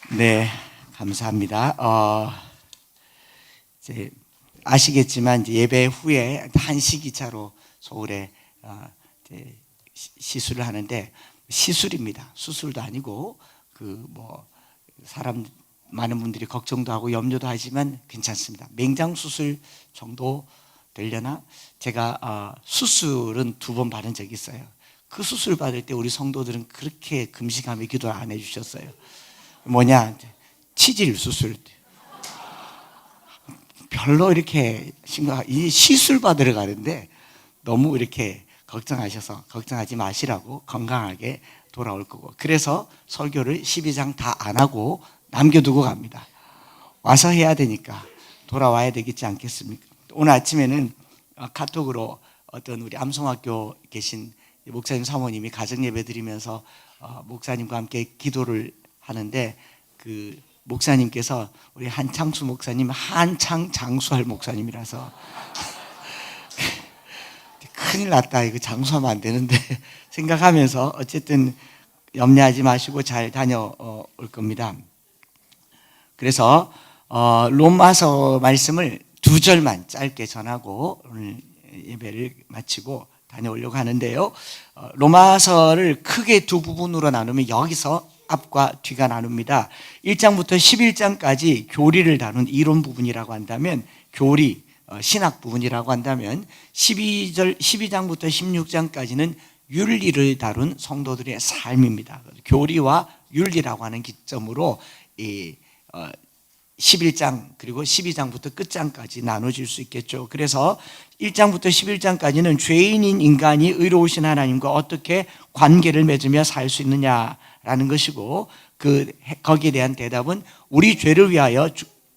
네, 감사합니다. 이제 아시겠지만 이제 예배 후에 한시기차로 서울에 이제 시술을 하는데 시술입니다. 수술도 아니고 사람 많은 분들이 걱정도 하고 염려도 하지만 괜찮습니다. 맹장 수술 정도 되려나? 제가 수술은 2번 받은 적이 있어요. 그 수술 받을 때 우리 성도들은 그렇게 금식하며 기도 안 해주셨어요. 뭐냐? 치질 수술. 별로 이렇게 이 시술 받으러 가는데 너무 이렇게 걱정하셔서 걱정하지 마시라고 건강하게 돌아올 거고, 그래서 설교를 12장 다 안 하고 남겨두고 갑니다. 와서 해야 되니까 돌아와야 되겠지 않겠습니까? 오늘 아침에는 카톡으로 어떤 우리 암송학교 계신 목사님 사모님이 가정 예배 드리면서 목사님과 함께 기도를 하는데, 그 목사님께서 우리 한창수 목사님 한창 장수할 목사님이라서 큰일 났다, 이거 장수하면 안 되는데 생각하면서 어쨌든 염려하지 마시고 잘 다녀올 겁니다. 그래서 로마서 말씀을 2절만 짧게 전하고 오늘 예배를 마치고 다녀오려고 하는데요. 로마서를 크게 2부분으로 나누면 여기서 앞과 뒤가 나눕니다. 1장부터 11장까지 교리를 다룬 이론 부분이라고 한다면, 교리, 신학 부분이라고 한다면 12장부터 16장까지는 윤리를 다룬 성도들의 삶입니다. 교리와 윤리라고 하는 기점으로 11장 그리고 12장부터 끝장까지 나눠질 수 있겠죠. 그래서 1장부터 11장까지는 죄인인 인간이 의로우신 하나님과 어떻게 관계를 맺으며 살 수 있느냐라는 것이고, 거기에 대한 대답은 우리 죄를 위하여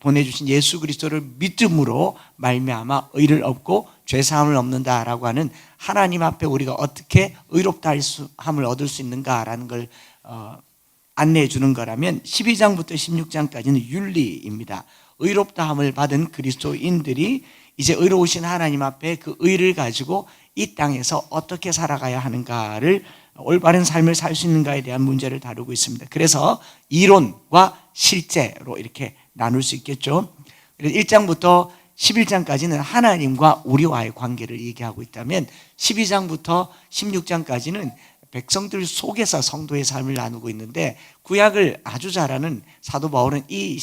보내주신 예수 그리스도를 믿음으로 말미암아 의를 얻고 죄사함을 얻는다라고 하는, 하나님 앞에 우리가 어떻게 의롭다 함을 얻을 수 있는가라는 걸 안내해 주는 거라면, 12장부터 16장까지는 윤리입니다. 의롭다함을 받은 그리스도인들이 이제 의로우신 하나님 앞에 그 의를 가지고 이 땅에서 어떻게 살아가야 하는가를, 올바른 삶을 살 수 있는가에 대한 문제를 다루고 있습니다. 그래서 이론과 실제로 이렇게 나눌 수 있겠죠. 그래서 1장부터 11장까지는 하나님과 우리와의 관계를 얘기하고 있다면, 12장부터 16장까지는 백성들 속에서 성도의 삶을 나누고 있는데, 구약을 아주 잘 아는 사도 바울은 이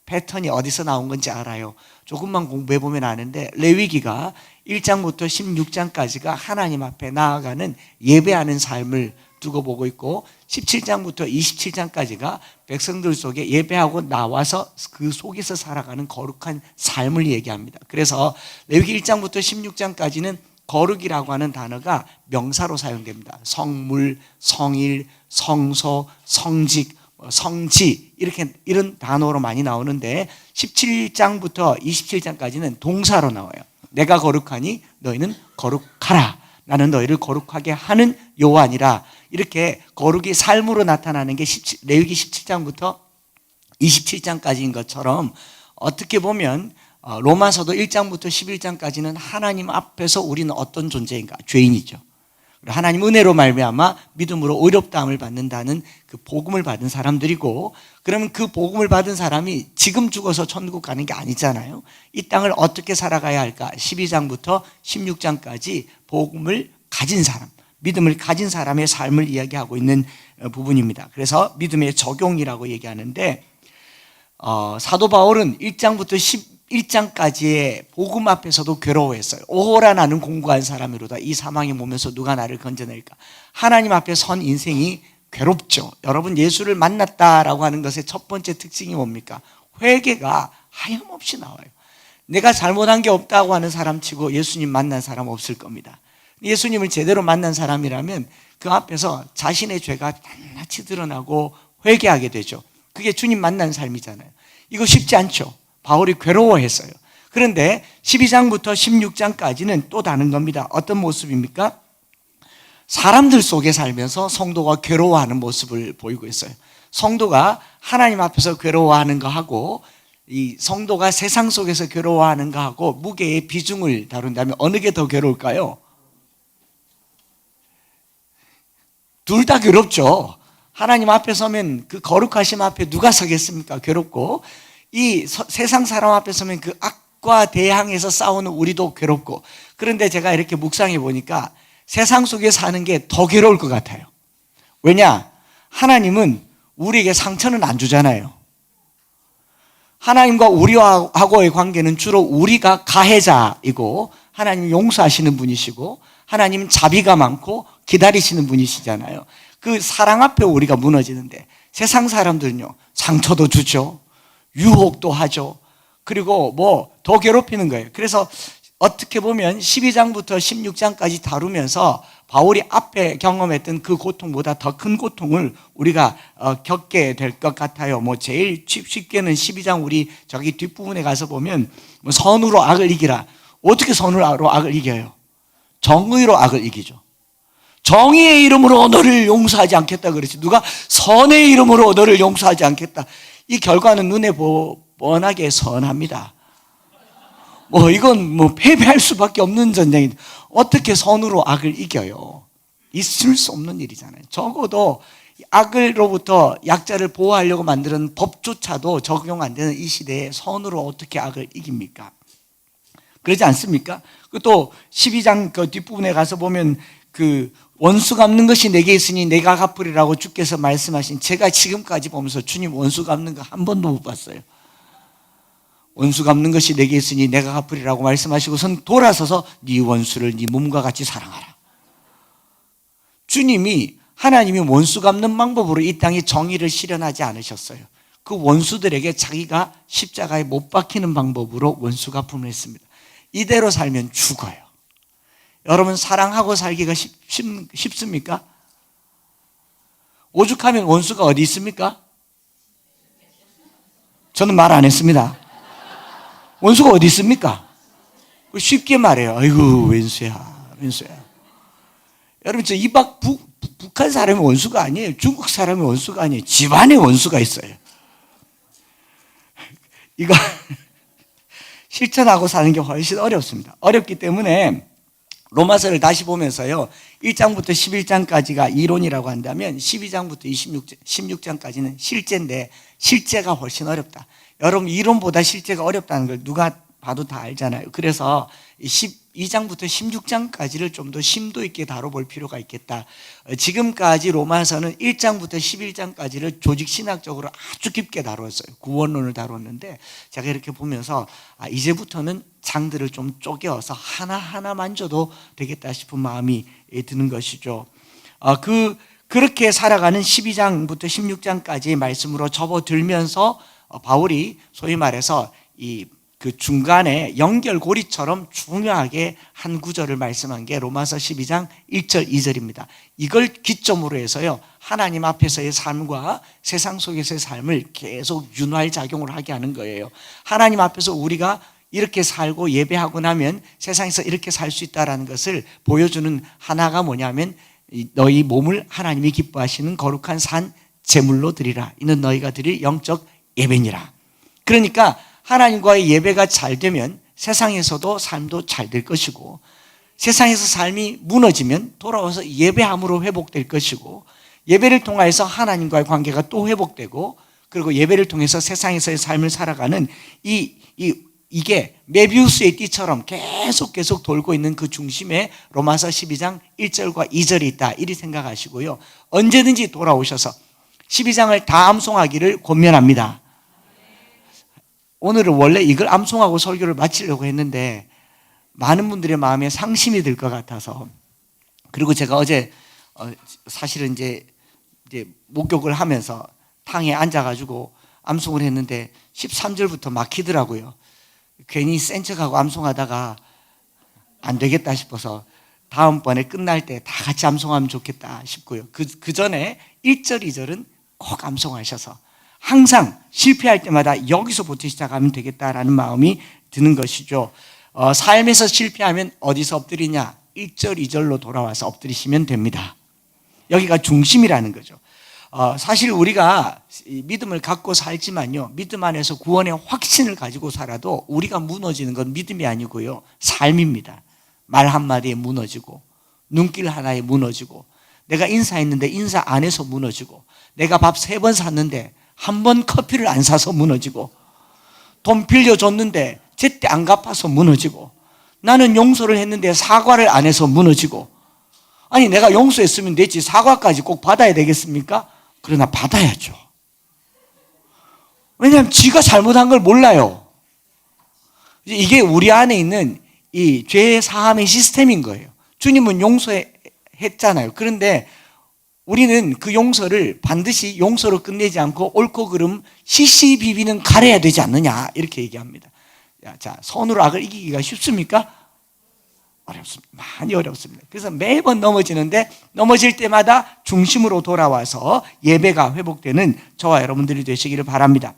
패턴이 어디서 나온 건지 알아요. 조금만 공부해보면 아는데, 레위기가 1장부터 16장까지가 하나님 앞에 나아가는 예배하는 삶을 두고 보고 있고, 17장부터 27장까지가 백성들 속에 예배하고 나와서 그 속에서 살아가는 거룩한 삶을 얘기합니다. 그래서 레위기 1장부터 16장까지는 거룩이라고 하는 단어가 명사로 사용됩니다. 성물, 성일, 성소, 성직, 성지, 이런 단어로 많이 나오는데, 17장부터 27장까지는 동사로 나와요. 내가 거룩하니 너희는 거룩하라. 나는 너희를 거룩하게 하는 여호와니라. 이렇게 거룩이 삶으로 나타나는 게 레위기 17장부터 27장까지인 것처럼, 어떻게 보면 로마서도 1장부터 11장까지는 하나님 앞에서 우리는 어떤 존재인가? 죄인이죠. 하나님 은혜로 말미암아 믿음으로 의롭다함을 받는다는 그 복음을 받은 사람들이고, 그러면 그 복음을 받은 사람이 지금 죽어서 천국 가는 게 아니잖아요. 이 땅을 어떻게 살아가야 할까? 12장부터 16장까지 복음을 가진 사람, 믿음을 가진 사람의 삶을 이야기하고 있는 부분입니다. 그래서 믿음의 적용이라고 얘기하는데, 사도 바울은 1장부터 11장까지의 복음 앞에서도 괴로워했어요. 오호라 나는 공고한 사람이로다. 이 사망의 몸에서 누가 나를 건져낼까? 하나님 앞에 선 인생이 괴롭죠. 여러분, 예수를 만났다라고 하는 것의 첫 번째 특징이 뭡니까? 회개가 하염없이 나와요. 내가 잘못한 게 없다고 하는 사람 치고 예수님 만난 사람 없을 겁니다. 예수님을 제대로 만난 사람이라면 그 앞에서 자신의 죄가 낱낱이 드러나고 회개하게 되죠. 그게 주님 만난 삶이잖아요. 이거 쉽지 않죠. 바울이 괴로워했어요. 그런데 12장부터 16장까지는 또 다른 겁니다. 어떤 모습입니까? 사람들 속에 살면서 성도가 괴로워하는 모습을 보이고 있어요. 성도가 하나님 앞에서 괴로워하는 거하고, 이 성도가 세상 속에서 괴로워하는 거하고 무게의 비중을 다룬다면 어느 게 더 괴로울까요? 둘 다 괴롭죠. 하나님 앞에 서면 그 거룩하심 앞에 누가 서겠습니까? 괴롭고, 이 세상 사람 앞에 서면 그 악과 대항해서 싸우는 우리도 괴롭고. 그런데 제가 이렇게 묵상해 보니까 세상 속에 사는 게 더 괴로울 것 같아요. 왜냐? 하나님은 우리에게 상처는 안 주잖아요. 하나님과 우리하고의 관계는 주로 우리가 가해자이고, 하나님 용서하시는 분이시고, 하나님은 자비가 많고 기다리시는 분이시잖아요. 그 사랑 앞에 우리가 무너지는데, 세상 사람들은요, 상처도 주죠, 유혹도 하죠, 그리고 뭐 더 괴롭히는 거예요. 그래서 어떻게 보면 12장부터 16장까지 다루면서 바울이 앞에 경험했던 그 고통보다 더 큰 고통을 우리가 겪게 될 것 같아요. 뭐 제일 쉽게는 12장 우리 저기 뒷부분에 가서 보면 뭐 선으로 악을 이기라. 어떻게 선으로 악을 이겨요? 정의로 악을 이기죠. 정의의 이름으로 너를 용서하지 않겠다 그랬지, 누가 선의 이름으로 너를 용서하지 않겠다. 이 결과는 눈에 뻔하게 선합니다. 뭐 이건 뭐 패배할 수밖에 없는 전쟁인데 어떻게 선으로 악을 이겨요? 있을 수 없는 일이잖아요. 적어도 악으로부터 약자를 보호하려고 만드는 법조차도 적용 안 되는 이 시대에 선으로 어떻게 악을 이깁니까? 그러지 않습니까? 또 12장 그 뒷부분에 가서 보면 그 원수 갚는 것이 내게 있으니 내가 갚으리라고 주께서 말씀하신, 제가 지금까지 보면서 주님 원수 갚는 거 한 번도 못 봤어요. 원수 갚는 것이 내게 있으니 내가 갚으리라고 말씀하시고선 돌아서서 네 원수를 네 몸과 같이 사랑하라. 주님이, 하나님이 원수 갚는 방법으로 이 땅에 정의를 실현하지 않으셨어요. 그 원수들에게 자기가 십자가에 못 박히는 방법으로 원수 갚음을 했습니다. 이대로 살면 죽어요. 여러분, 사랑하고 살기가 쉽습니까? 오죽하면 원수가 어디 있습니까? 저는 말 안 했습니다. 원수가 어디 있습니까? 쉽게 말해요. 아이고 왼수야, 왼수야. 여러분, 저 이박 북한 사람이 원수가 아니에요. 중국 사람이 원수가 아니에요. 집안에 원수가 있어요. 이거 실천하고 사는 게 훨씬 어렵습니다. 어렵기 때문에 로마서를 다시 보면서요, 1장부터 11장까지가 이론이라고 한다면 12장부터 16장까지는 실제인데, 실제가 훨씬 어렵다. 여러분, 이론보다 실제가 어렵다는 걸 누가 봐도 다 알잖아요. 그래서 12장부터 16장까지를 좀 더 심도 있게 다뤄볼 필요가 있겠다. 지금까지 로마서는 1장부터 11장까지를 조직신학적으로 아주 깊게 다뤘어요. 구원론을 다뤘는데, 제가 이렇게 보면서 이제부터는 장들을 좀 쪼개어서 하나하나 만져도 되겠다 싶은 마음이 드는 것이죠. 그렇게 살아가는 12장부터 16장까지의 말씀으로 접어들면서 바울이 소위 말해서 그 중간에 연결고리처럼 중요하게 한 구절을 말씀한 게 로마서 12장 1절 2절입니다. 이걸 기점으로 해서요, 하나님 앞에서의 삶과 세상 속에서의 삶을 계속 윤활작용을 하게 하는 거예요. 하나님 앞에서 우리가 이렇게 살고 예배하고 나면 세상에서 이렇게 살 수 있다는 것을 보여주는 하나가 뭐냐면, 너희 몸을 하나님이 기뻐하시는 거룩한 산 제물로 드리라. 이는 너희가 드릴 영적 예배니라. 그러니까 하나님과의 예배가 잘 되면 세상에서도 삶도 잘 될 것이고, 세상에서 삶이 무너지면 돌아와서 예배함으로 회복될 것이고, 예배를 통해서 하나님과의 관계가 또 회복되고, 그리고 예배를 통해서 세상에서의 삶을 살아가는 이게 메비우스의 띠처럼 계속 돌고 있는 그 중심에 로마서 12장 1절과 2절이 있다, 이리 생각하시고요, 언제든지 돌아오셔서 12장을 다 암송하기를 권면합니다. 오늘은 원래 이걸 암송하고 설교를 마치려고 했는데 많은 분들의 마음에 상심이 들 것 같아서, 그리고 제가 어제 사실은 이제 목욕을 하면서 탕에 앉아가지고 암송을 했는데 13절부터 막히더라고요. 괜히 센 척하고 암송하다가 안 되겠다 싶어서 다음번에 끝날 때 다 같이 암송하면 좋겠다 싶고요. 그 전에 1절, 2절은 꼭 암송하셔서 항상 실패할 때마다 여기서부터 시작하면 되겠다라는 마음이 드는 것이죠. 삶에서 실패하면 어디서 엎드리냐? 1절, 2절로 돌아와서 엎드리시면 됩니다. 여기가 중심이라는 거죠. 사실 우리가 믿음을 갖고 살지만요, 믿음 안에서 구원의 확신을 가지고 살아도 우리가 무너지는 건 믿음이 아니고요, 삶입니다. 말 한마디에 무너지고, 눈길 하나에 무너지고, 내가 인사했는데 인사 안에서 무너지고, 내가 밥 3번 샀는데 한 번 커피를 안 사서 무너지고, 돈 빌려줬는데 제때 안 갚아서 무너지고, 나는 용서를 했는데 사과를 안 해서 무너지고. 아니, 내가 용서했으면 됐지 사과까지 꼭 받아야 되겠습니까? 그러나 받아야죠. 왜냐하면 지가 잘못한 걸 몰라요. 이게 우리 안에 있는 이 죄 사함의 시스템인 거예요. 주님은 용서했잖아요. 그런데 우리는 그 용서를 반드시 용서로 끝내지 않고 옳고 그름 시시비비는 가려야 되지 않느냐, 이렇게 얘기합니다. 자, 선으로 악을 이기기가 쉽습니까? 어렵습니다. 많이 어렵습니다. 그래서 매번 넘어지는데, 넘어질 때마다 중심으로 돌아와서 예배가 회복되는 저와 여러분들이 되시기를 바랍니다.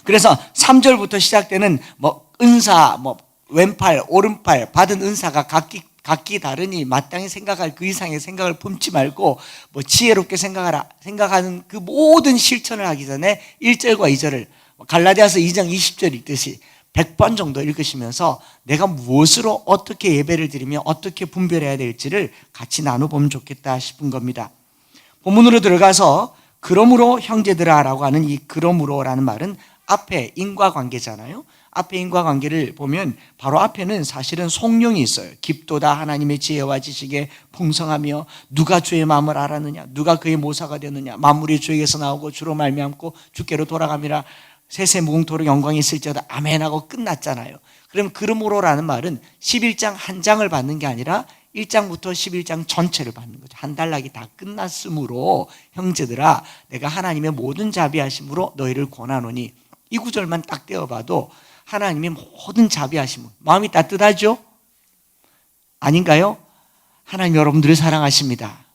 그래서 3절부터 시작되는 은사, 왼팔, 오른팔 받은 은사가 각기 다르니 마땅히 생각할 그 이상의 생각을 품지 말고 지혜롭게 생각하는 그 모든 실천을 하기 전에 1절과 2절을 갈라디아서 2장 20절 읽듯이 100번 정도 읽으시면서 내가 무엇으로 어떻게 예배를 드리며 어떻게 분별해야 될지를 같이 나눠보면 좋겠다 싶은 겁니다. 본문으로 들어가서 그러므로 형제들아 라고 하는 이 그러므로라는 말은 앞에 인과관계잖아요. 앞에 인과관계를 보면 바로 앞에는 사실은 속령이 있어요. 깊도다 하나님의 지혜와 지식에 풍성하며 누가 주의 마음을 알았느냐, 누가 그의 모사가 되느냐, 만물이 주에게서 나오고 주로 말미암고 주께로 돌아감이라, 세세 무궁토록 영광이 있을지어다 아멘하고 끝났잖아요. 그럼 그러므로라는 말은 11장 한 장을 받는 게 아니라 1장부터 11장 전체를 받는 거죠. 한 단락이 다 끝났으므로 형제들아 내가 하나님의 모든 자비하심으로 너희를 권하노니, 이 구절만 딱 떼어봐도 하나님의 모든 자비하심으로, 마음이 따뜻하죠? 아닌가요? 하나님 여러분들을 사랑하십니다.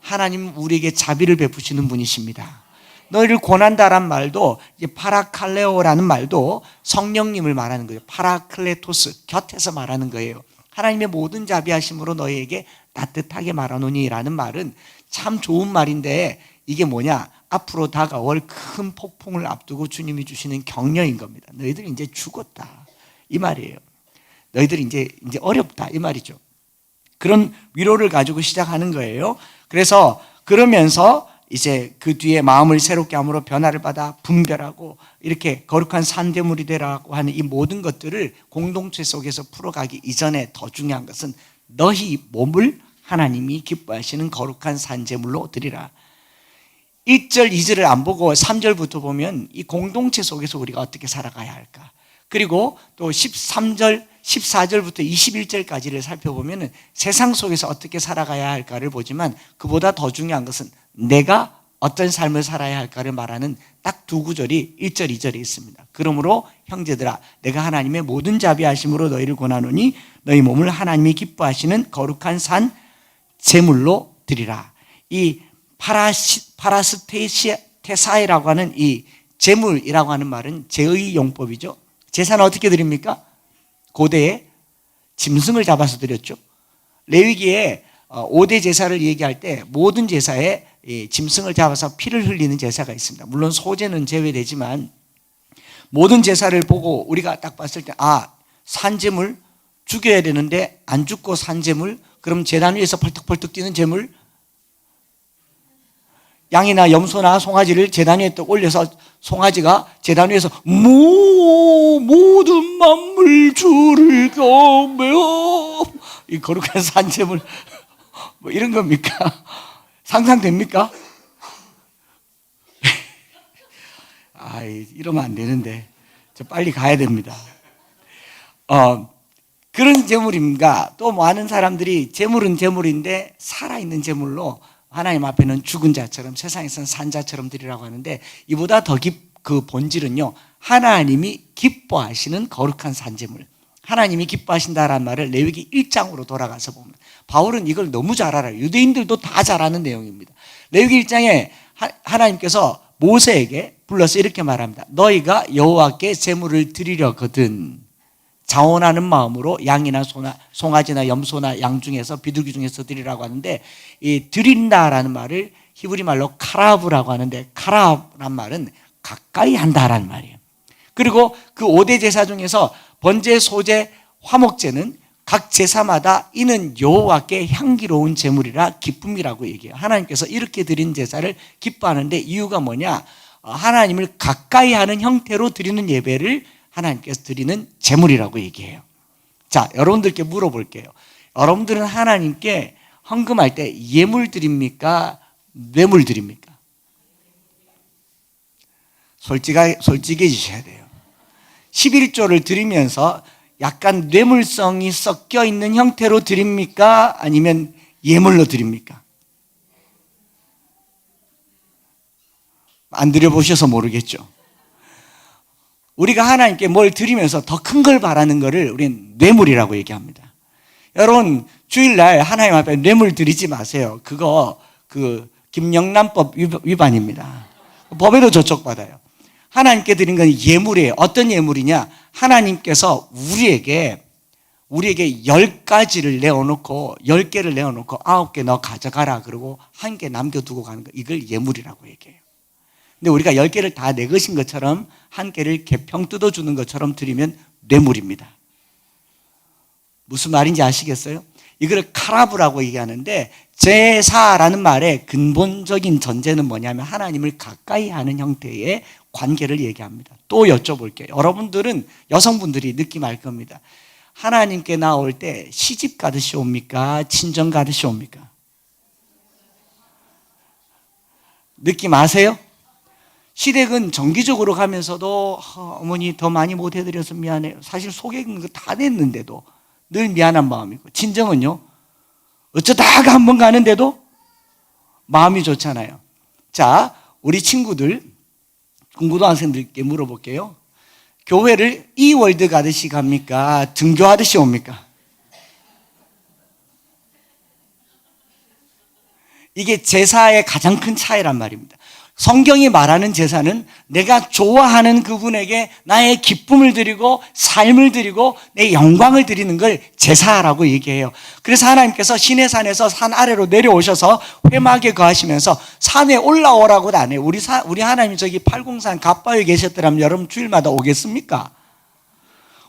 하나님 우리에게 자비를 베푸시는 분이십니다. 너희를 권한다란 말도, 이제 파라칼레오라는 말도 성령님을 말하는 거예요. 파라클레토스, 곁에서 말하는 거예요. 하나님의 모든 자비하심으로 너희에게 따뜻하게 말하노니 라는 말은 참 좋은 말인데, 이게 뭐냐? 앞으로 다가올 큰 폭풍을 앞두고 주님이 주시는 격려인 겁니다. 너희들 이제 죽었다, 이 말이에요. 너희들 이제 어렵다, 이 말이죠. 그런 위로를 가지고 시작하는 거예요. 그래서 그러면서 이제 그 뒤에 마음을 새롭게 함으로 변화를 받아 분별하고 이렇게 거룩한 산재물이 되라고 하는 이 모든 것들을 공동체 속에서 풀어가기 이전에 더 중요한 것은 너희 몸을 하나님이 기뻐하시는 거룩한 산재물로 드리라. 1절, 2절을 안 보고 3절부터 보면 이 공동체 속에서 우리가 어떻게 살아가야 할까, 그리고 또 13절, 14절부터 21절까지를 살펴보면 세상 속에서 어떻게 살아가야 할까를 보지만, 그보다 더 중요한 것은 내가 어떤 삶을 살아야 할까를 말하는 딱 두 구절이 1절, 2절에 있습니다. 그러므로 형제들아 내가 하나님의 모든 자비하심으로 너희를 권하노니 너희 몸을 하나님이 기뻐하시는 거룩한 산 제물로 드리라. 이 파라스테사이라고 하는 이 제물이라고 하는 말은 제의 용법이죠. 제사는 어떻게 드립니까? 고대에 짐승을 잡아서 드렸죠. 레위기에 5대 제사를 얘기할 때 모든 제사에 짐승을 잡아서 피를 흘리는 제사가 있습니다. 물론 소제는 제외되지만 모든 제사를 보고 우리가 딱 봤을 때 산제물 죽여야 되는데 안 죽고 산제물, 그럼 제단 위에서 펄떡펄떡 뛰는 제물, 양이나 염소나 송아지를 제단 위에 또 올려서 송아지가 제단 위에서 모든 만물 주를 경배하며, 이 거룩한 산제물 이런 겁니까? 상상됩니까? 이러면 안 되는데 저 빨리 가야 됩니다. 그런 제물인가? 또 많은 사람들이 제물은 제물인데 살아있는 제물로 하나님 앞에는 죽은 자처럼, 세상에서는 산 자처럼 드리라고 하는데, 이보다 더 그 본질은요, 하나님이 기뻐하시는 거룩한 산제물, 하나님이 기뻐하신다라는 말을 레위기 1장으로 돌아가서 보면 바울은 이걸 너무 잘 알아요. 유대인들도 다 잘 아는 내용입니다. 레위기 1장에 하나님께서 모세에게 불러서 이렇게 말합니다. 너희가 여호와께 제물을 드리려거든 자원하는 마음으로 양이나 송아지나 염소나 양 중에서 비둘기 중에서 드리라고 하는데, 이 드린다라는 말을 히브리 말로 카라브라고 하는데, 카라브란 말은 가까이 한다라는 말이에요. 그리고 그 5대 제사 중에서 번제, 소제, 화목제는 각 제사마다 이는 여호와께 향기로운 제물이라 기쁨이라고 얘기해요. 하나님께서 이렇게 드린 제사를 기뻐하는데 이유가 뭐냐? 하나님을 가까이 하는 형태로 드리는 예배를 하나님께서 드리는 제물이라고 얘기해요. 자, 여러분들께 물어볼게요. 여러분들은 하나님께 헌금할 때 예물 드립니까? 뇌물 드립니까? 솔직해지셔야 돼요. 11조를 드리면서 약간 뇌물성이 섞여 있는 형태로 드립니까? 아니면 예물로 드립니까? 안 드려보셔서 모르겠죠. 우리가 하나님께 뭘 드리면서 더 큰 걸 바라는 것을 우리는 뇌물이라고 얘기합니다. 여러분, 주일날 하나님 앞에 뇌물 드리지 마세요. 그거 김영란법 위반입니다. 법에도 저촉받아요. 하나님께 드린 건 예물이에요. 어떤 예물이냐? 하나님께서 우리에게 10가지를 내어놓고 10개를 내어놓고 9개 너 가져가라 그러고 1개 남겨두고 가는 거, 이걸 예물이라고 얘기해요. 근데 우리가 10개를 다 내 것인 것처럼 1개를 개평 뜯어주는 것처럼 드리면 뇌물입니다. 무슨 말인지 아시겠어요? 이걸 카라브라고 얘기하는데, 제사라는 말의 근본적인 전제는 뭐냐면 하나님을 가까이 하는 형태의 관계를 얘기합니다. 또 여쭤볼게요. 여러분들은, 여성분들이 느낌 알 겁니다. 하나님께 나올 때 시집 가듯이 옵니까? 친정 가듯이 옵니까? 느낌 아세요? 시댁은 정기적으로 가면서도 어머니 더 많이 못 해드려서 미안해요. 사실 속에 있는 거 다 냈는데도 늘 미안한 마음이고, 친정은요 어쩌다가 한 번 가는데도 마음이 좋잖아요. 자, 우리 친구들, 중고등학생들께 물어볼게요. 교회를 이월드 가듯이 갑니까? 등교하듯이 옵니까? 이게 제사의 가장 큰 차이란 말입니다. 성경이 말하는 제사는 내가 좋아하는 그분에게 나의 기쁨을 드리고 삶을 드리고 내 영광을 드리는 걸 제사라고 얘기해요. 그래서 하나님께서 시내산에서 산 아래로 내려오셔서 회막에 거하시면서 산에 올라오라고도 안 해요. 우리 하나님이 저기 팔공산 갑바위에 계셨더라면 여러분 주일마다 오겠습니까?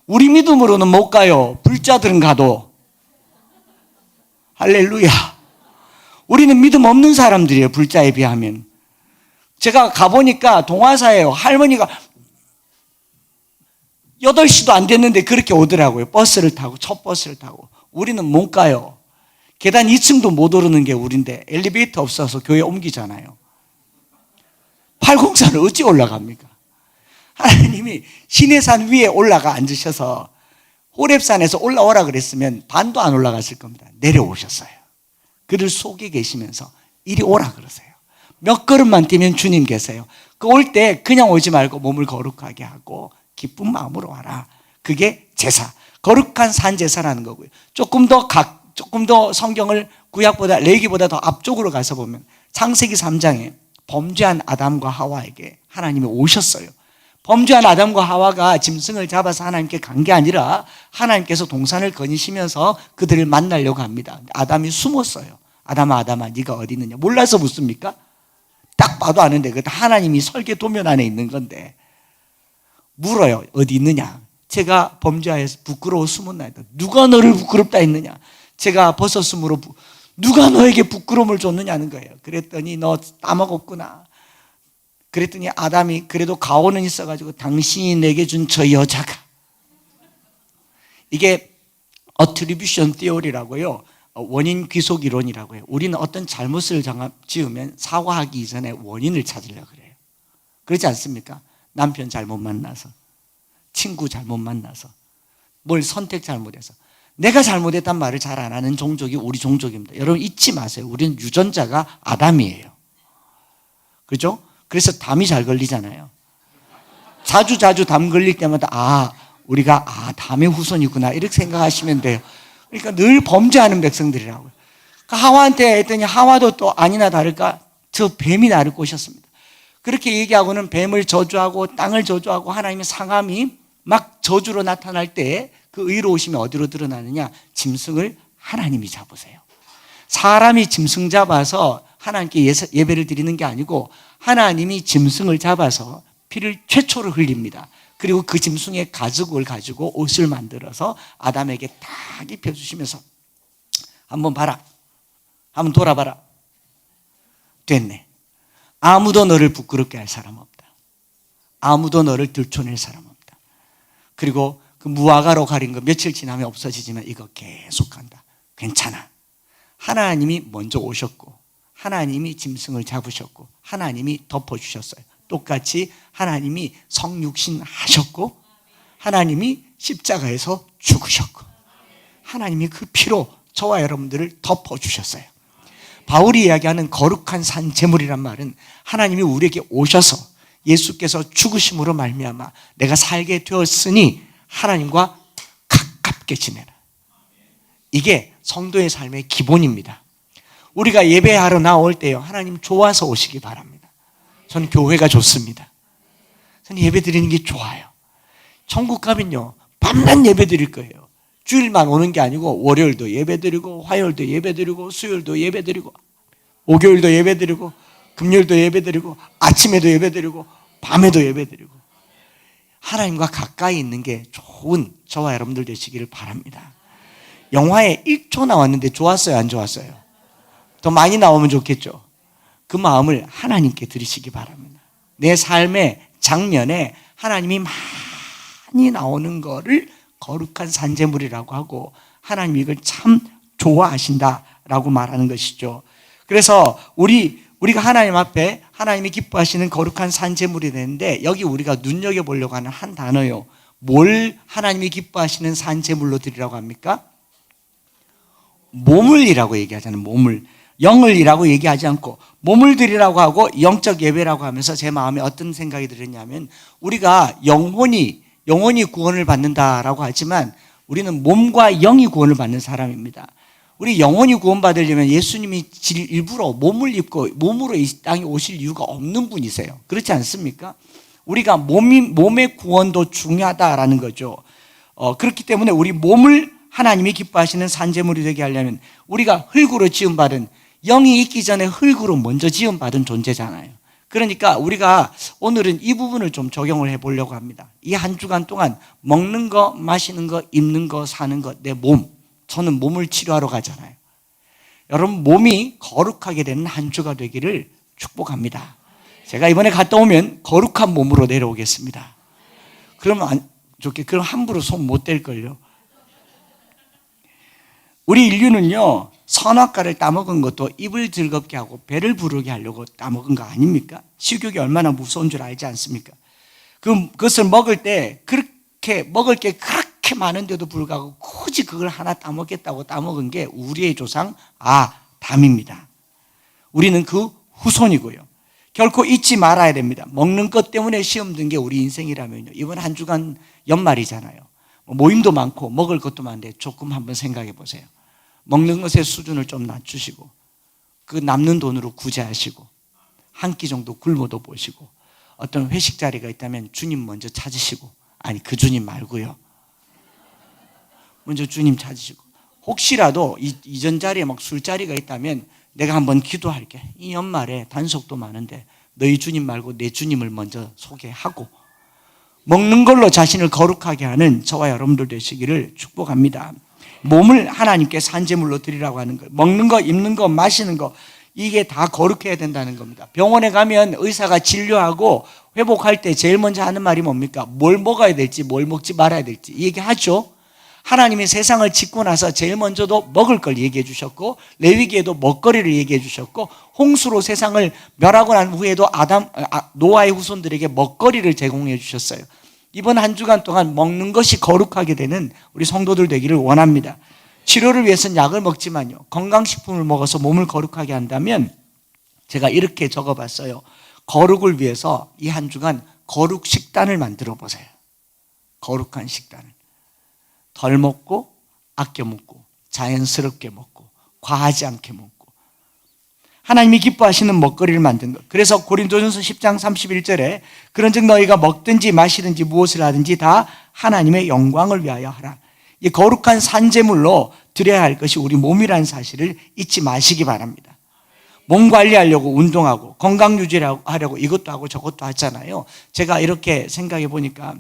우리 믿음으로는 못 가요. 불자들은 가도. 할렐루야. 우리는 믿음 없는 사람들이에요. 불자에 비하면. 제가 가보니까 동화사예요. 할머니가 8시도 안 됐는데 그렇게 오더라고요. 버스를 타고, 첫 버스를 타고. 우리는 못 가요. 계단 2층도 못 오르는 게 우린데 엘리베이터 없어서 교회 옮기잖아요. 팔공산을 어찌 올라갑니까? 하나님이 시내산 위에 올라가 앉으셔서 호렙산에서 올라오라 그랬으면 반도 안 올라갔을 겁니다. 내려오셨어요. 그를 속에 계시면서 이리 오라 그러세요. 몇 걸음만 뛰면 주님 계세요. 그 올 때 그냥 오지 말고 몸을 거룩하게 하고 기쁜 마음으로 와라. 그게 제사, 거룩한 산제사라는 거고요. 조금 더 성경을 구약보다, 레위기보다 더 앞쪽으로 가서 보면 창세기 3장에 범죄한 아담과 하와에게 하나님이 오셨어요. 범죄한 아담과 하와가 짐승을 잡아서 하나님께 간 게 아니라 하나님께서 동산을 거니시면서 그들을 만나려고 합니다. 아담이 숨었어요. 아담아 네가 어디 있느냐? 몰라서 묻습니까? 딱 봐도 아는데, 그것도 하나님이 설계 도면 안에 있는 건데 물어요. 어디 있느냐? 제가 범죄하여서 부끄러워 숨었나이다. 누가 너를 부끄럽다 했느냐? 제가 벗었으므로 누가 너에게 부끄러움을 줬느냐는 거예요. 그랬더니 너 따먹었구나. 그랬더니 아담이 그래도 가오는 있어가지고 당신이 내게 준 저 여자가, 이게 attribution theory라고요. 원인 귀속 이론이라고 해요. 우리는 어떤 잘못을 지으면 사과하기 이전에 원인을 찾으려고 그래요. 그렇지 않습니까? 남편 잘못 만나서, 친구 잘못 만나서, 뭘 선택 잘못해서. 내가 잘못했단 말을 잘 안 하는 종족이 우리 종족입니다. 여러분 잊지 마세요. 우리는 유전자가 아담이에요. 그죠? 그래서 담이 잘 걸리잖아요. 자주 담 걸릴 때마다 우리가 담의 후손이구나 이렇게 생각하시면 돼요. 그러니까 늘 범죄하는 백성들이라고요. 하와한테 했더니 하와도 또 아니나 다를까 저 뱀이 나를 꼬셨습니다. 그렇게 얘기하고는 뱀을 저주하고 땅을 저주하고 하나님의 상함이 막 저주로 나타날 때 그 의로우심이 어디로 드러나느냐? 짐승을 하나님이 잡으세요. 사람이 짐승 잡아서 하나님께 예배를 드리는 게 아니고 하나님이 짐승을 잡아서 피를 최초로 흘립니다. 그리고 그 짐승의 가죽을 가지고 옷을 만들어서 아담에게 딱 입혀주시면서 한번 봐라, 한번 돌아봐라. 됐네. 아무도 너를 부끄럽게 할 사람 없다. 아무도 너를 들춰낼 사람 없다. 그리고 그 무화과로 가린 거 며칠 지나면 없어지지만 이거 계속한다. 괜찮아. 하나님이 먼저 오셨고 하나님이 짐승을 잡으셨고 하나님이 덮어주셨어요. 똑같이 하나님이 성육신 하셨고 하나님이 십자가에서 죽으셨고 하나님이 그 피로 저와 여러분들을 덮어주셨어요. 바울이 이야기하는 거룩한 산 제물이란 말은 하나님이 우리에게 오셔서 예수께서 죽으심으로 말미암아 내가 살게 되었으니 하나님과 가깝게 지내라. 이게 성도의 삶의 기본입니다. 우리가 예배하러 나올 때요, 하나님 좋아서 오시기 바랍니다. 저는 교회가 좋습니다. 저는 예배 드리는 게 좋아요. 천국 가면요 밤낮 예배 드릴 거예요. 주일만 오는 게 아니고 월요일도 예배 드리고 화요일도 예배 드리고 수요일도 예배 드리고 목요일도 예배 드리고 금요일도 예배 드리고 아침에도 예배 드리고 밤에도 예배 드리고 하나님과 가까이 있는 게 좋은 저와 여러분들 되시기를 바랍니다. 영화에 1초 나왔는데 좋았어요, 안 좋았어요? 더 많이 나오면 좋겠죠. 그 마음을 하나님께 드리시기 바랍니다. 내 삶의 장면에 하나님이 많이 나오는 거를 거룩한 산제물이라고 하고 하나님이 이걸 참 좋아하신다라고 말하는 것이죠. 그래서 우리가 하나님 앞에 하나님이 기뻐하시는 거룩한 산제물이 되는데 여기 우리가 눈여겨보려고 하는 한 단어요. 뭘 하나님이 기뻐하시는 산제물로 드리라고 합니까? 몸을이라고 얘기하잖아요. 몸을. 영을이라고 얘기하지 않고 몸을 드리라고 하고 영적 예배라고 하면서 제 마음에 어떤 생각이 들었냐면 우리가 영혼이 구원을 받는다라고 하지만 우리는 몸과 영이 구원을 받는 사람입니다. 우리 영혼이 구원받으려면 예수님이 일부러 몸을 입고 몸으로 이 땅에 오실 이유가 없는 분이세요. 그렇지 않습니까? 우리가 몸의 구원도 중요하다라는 거죠. 그렇기 때문에 우리 몸을 하나님이 기뻐하시는 산제물이 되게 하려면 우리가 흙으로 지음받은 영이 있기 전에 흙으로 먼저 지음받은 존재잖아요. 그러니까 우리가 오늘은 이 부분을 좀 적용을 해보려고 합니다. 이 한 주간 동안 먹는 거, 마시는 거, 입는 거, 사는 거, 내 몸. 저는 몸을 치료하러 가잖아요. 여러분 몸이 거룩하게 되는 한 주가 되기를 축복합니다. 제가 이번에 갔다 오면 거룩한 몸으로 내려오겠습니다. 그러면 그럼 함부로 손 못 댈걸요. 우리 인류는요 선악과를 따먹은 것도 입을 즐겁게 하고 배를 부르게 하려고 따먹은 거 아닙니까? 식욕이 얼마나 무서운 줄 알지 않습니까? 그것을 먹을 때 그렇게 먹을 게 그렇게 많은데도 불구하고 굳이 그걸 하나 따먹겠다고 따먹은 게 우리의 조상 아담입니다. 우리는 그 후손이고요. 결코 잊지 말아야 됩니다. 먹는 것 때문에 시험 든 게 우리 인생이라면요. 이번 한 주간 연말이잖아요. 모임도 많고 먹을 것도 많은데 조금 한번 생각해 보세요. 먹는 것의 수준을 좀 낮추시고 그 남는 돈으로 구제하시고 한 끼 정도 굶어도 보시고 어떤 회식 자리가 있다면 주님 먼저 찾으시고 아니 그 주님 말고요. 먼저 주님 찾으시고 혹시라도 이전 자리에 막 술자리가 있다면 내가 한번 기도할게. 이 연말에 단속도 많은데 너희 주님 말고 내 주님을 먼저 소개하고 먹는 걸로 자신을 거룩하게 하는 저와 여러분들 되시기를 축복합니다. 몸을 하나님께 산제물로 드리라고 하는 거예요. 먹는 거, 입는 거, 마시는 거 이게 다 거룩해야 된다는 겁니다. 병원에 가면 의사가 진료하고 회복할 때 제일 먼저 하는 말이 뭡니까? 뭘 먹어야 될지 뭘 먹지 말아야 될지 이 얘기하죠. 하나님이 세상을 짓고 나서 제일 먼저도 먹을 걸 얘기해 주셨고 레위기에도 먹거리를 얘기해 주셨고 홍수로 세상을 멸하고 난 후에도 노아의 후손들에게 먹거리를 제공해 주셨어요. 이번 한 주간 동안 먹는 것이 거룩하게 되는 우리 성도들 되기를 원합니다. 치료를 위해서는 약을 먹지만요 건강식품을 먹어서 몸을 거룩하게 한다면 제가 이렇게 적어봤어요. 거룩을 위해서 이 한 주간 거룩 식단을 만들어 보세요. 거룩한 식단을 덜 먹고 아껴 먹고 자연스럽게 먹고 과하지 않게 먹고 하나님이 기뻐하시는 먹거리를 만든 것. 그래서 고린도전서 10장 31절에 그런즉 너희가 먹든지 마시든지 무엇을 하든지 다 하나님의 영광을 위하여 하라. 이 거룩한 산제물로 드려야 할 것이 우리 몸이라는 사실을 잊지 마시기 바랍니다. 몸 관리하려고 운동하고 건강 유지하려고 이것도 하고 저것도 하잖아요. 제가 이렇게 생각해 보니까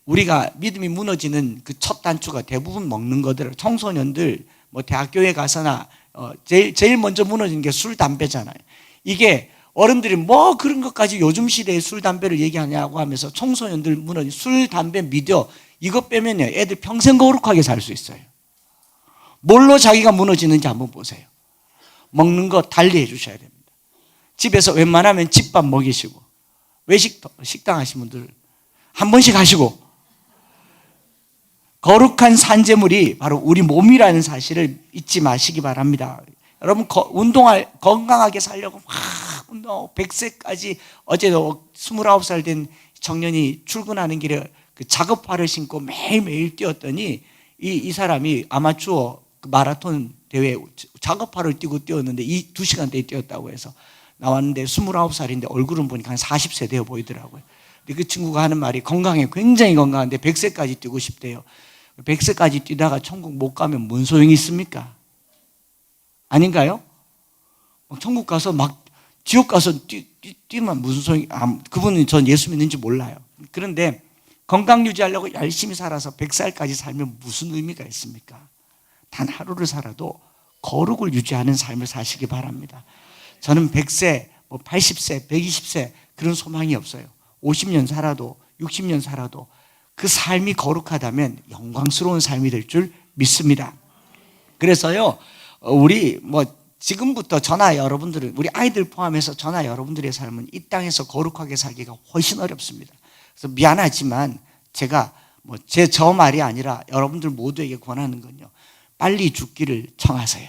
우리가 믿음이 무너지는 그 첫 단추가 대부분 먹는 거더라고요. 청소년들 뭐 대학교에 가서나 제일 먼저 무너지는 게 술, 담배잖아요. 이게 어른들이 뭐 그런 것까지 요즘 시대에 술, 담배를 얘기하냐고 하면서 청소년들 무너지 술, 담배, 미디어 이것 빼면요 애들 평생 거룩하게 살 수 있어요. 뭘로 자기가 무너지는지 한번 보세요. 먹는 거 달리 해주셔야 됩니다. 집에서 웬만하면 집밥 먹이시고 식당 하신 분들 한 번씩 하시고 거룩한 산재물이 바로 우리 몸이라는 사실을 잊지 마시기 바랍니다. 여러분 건강하게 살려고 막 운동 100세까지 어제도 29살 된 청년이 출근하는 길에 그 작업화를 신고 매일매일 뛰었더니 이 사람이 아마추어 마라톤 대회 작업화를 뛰었는데 이 2시간대에 뛰었다고 해서 나왔는데 29살인데 얼굴은 보니까 한 40세 되어 보이더라고요. 근데 그 친구가 하는 말이 굉장히 건강한데 100세까지 뛰고 싶대요. 100세까지 뛰다가 천국 못 가면 뭔 소용이 있습니까? 아닌가요? 천국 가서 막 지옥 가서 뛰면 무슨 소용이, 그분은 전 예수 믿는지 몰라요. 그런데 건강 유지하려고 열심히 살아서 100살까지 살면 무슨 의미가 있습니까? 단 하루를 살아도 거룩을 유지하는 삶을 사시기 바랍니다. 저는 100세, 80세, 120세 그런 소망이 없어요. 50년 살아도 60년 살아도 그 삶이 거룩하다면 영광스러운 삶이 될 줄 믿습니다. 그래서요 우리 지금부터 저나 여러분들은 우리 아이들 포함해서 저나 여러분들의 삶은 이 땅에서 거룩하게 살기가 훨씬 어렵습니다. 그래서 미안하지만 제가 저 말이 아니라 여러분들 모두에게 권하는 건요 빨리 죽기를 청하세요.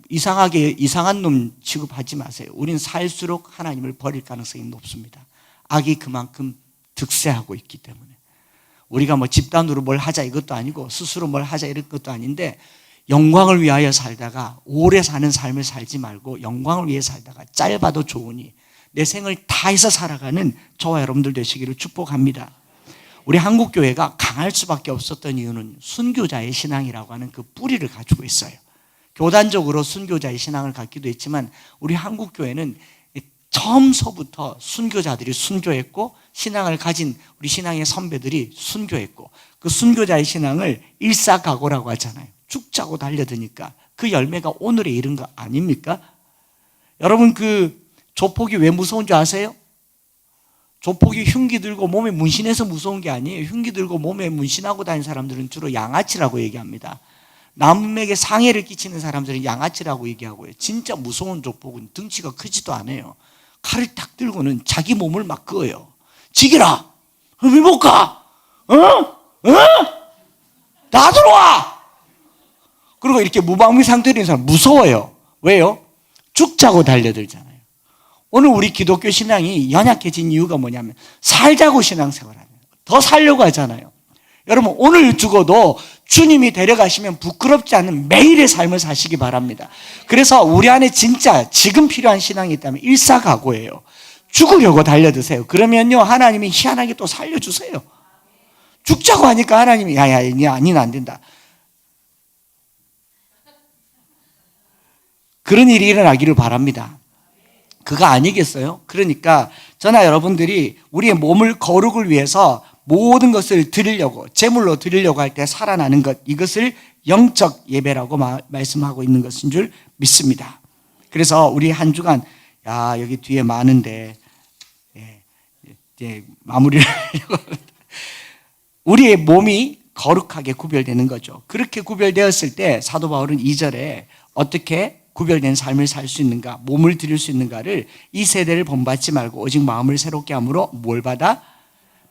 이상한 놈 취급하지 마세요. 우린 살수록 하나님을 버릴 가능성이 높습니다. 악이 그만큼 득세하고 있기 때문에 우리가 집단으로 뭘 하자 이것도 아니고 스스로 뭘 하자 이런 것도 아닌데 영광을 위하여 살다가 오래 사는 삶을 살지 말고 영광을 위해 살다가 짧아도 좋으니 내 생을 다해서 살아가는 저와 여러분들 되시기를 축복합니다. 우리 한국교회가 강할 수밖에 없었던 이유는 순교자의 신앙이라고 하는 그 뿌리를 가지고 있어요. 교단적으로 순교자의 신앙을 갖기도 했지만 우리 한국교회는 처음서부터 순교자들이 순교했고 신앙을 가진 우리 신앙의 선배들이 순교했고 그 순교자의 신앙을 일사각오라고 하잖아요. 죽자고 달려드니까 그 열매가 오늘에 이른 거 아닙니까? 여러분 조폭이 왜 무서운 줄 아세요? 조폭이 흉기 들고 몸에 문신해서 무서운 게 아니에요. 흉기 들고 몸에 문신하고 다니는 사람들은 주로 양아치라고 얘기합니다. 남에게 상해를 끼치는 사람들은 양아치라고 얘기하고요. 진짜 무서운 조폭은 덩치가 크지도 않아요. 칼을 딱 들고는 자기 몸을 막 그어요. 지기라! 왜 못 가? 나 들어와! 그리고 이렇게 무방비 상태로 있는 사람 무서워요. 왜요? 죽자고 달려들잖아요. 오늘 우리 기독교 신앙이 연약해진 이유가 뭐냐면 살자고 신앙생활하는 거예요. 더 살려고 하잖아요. 여러분 오늘 죽어도 주님이 데려가시면 부끄럽지 않은 매일의 삶을 사시기 바랍니다. 그래서 우리 안에 진짜 지금 필요한 신앙이 있다면 일사각오예요. 죽으려고 달려드세요. 그러면요 하나님이 희한하게 또 살려주세요. 죽자고 하니까 하나님이 야야 니는 안 된다. 그런 일이 일어나기를 바랍니다. 그거 아니겠어요? 그러니까 저나 여러분들이 우리의 몸을 거룩을 위해서 모든 것을 드리려고 제물로 드리려고 할 때 살아나는 것 이것을 영적 예배라고 말씀하고 있는 것인 줄 믿습니다. 그래서 우리 한 주간 여기 뒤에 많은데 이제 마무리를 하려고 우리의 몸이 거룩하게 구별되는 거죠. 그렇게 구별되었을 때 사도 바울은 2절에 어떻게 구별된 삶을 살 수 있는가, 몸을 드릴 수 있는가를 이 세대를 본받지 말고 오직 마음을 새롭게 함으로 뭘 받아?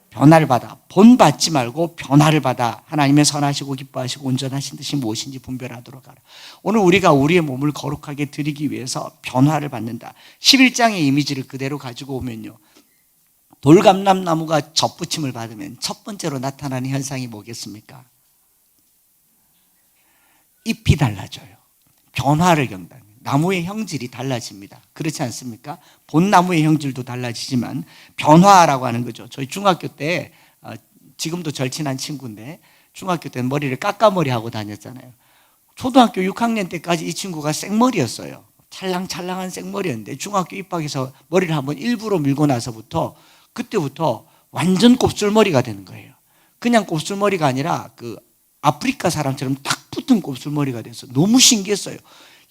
변화를 받아. 본받지 말고 변화를 받아. 하나님의 선하시고 기뻐하시고 온전하신 뜻이 무엇인지 분별하도록 하라. 오늘 우리가 우리의 몸을 거룩하게 드리기 위해서 변화를 받는다. 11장의 이미지를 그대로 가지고 오면요, 돌감람나무가 접붙임을 받으면 첫 번째로 나타나는 현상이 뭐겠습니까? 잎이 달라져요. 변화를 겪는다. 나무의 형질이 달라집니다. 그렇지 않습니까? 본 나무의 형질도 달라지지만 변화라고 하는 거죠. 저희 중학교 때 지금도 절친한 친구인데 중학교 때 머리를 깎아머리 하고 다녔잖아요. 초등학교 6학년 때까지 이 친구가 생머리였어요. 찰랑찰랑한 생머리였는데 중학교 입학해서 머리를 한번 일부러 밀고 나서부터 그때부터 완전 곱슬머리가 되는 거예요. 그냥 곱슬머리가 아니라 그 아프리카 사람처럼 딱 붙은 곱슬머리가 돼서 너무 신기했어요.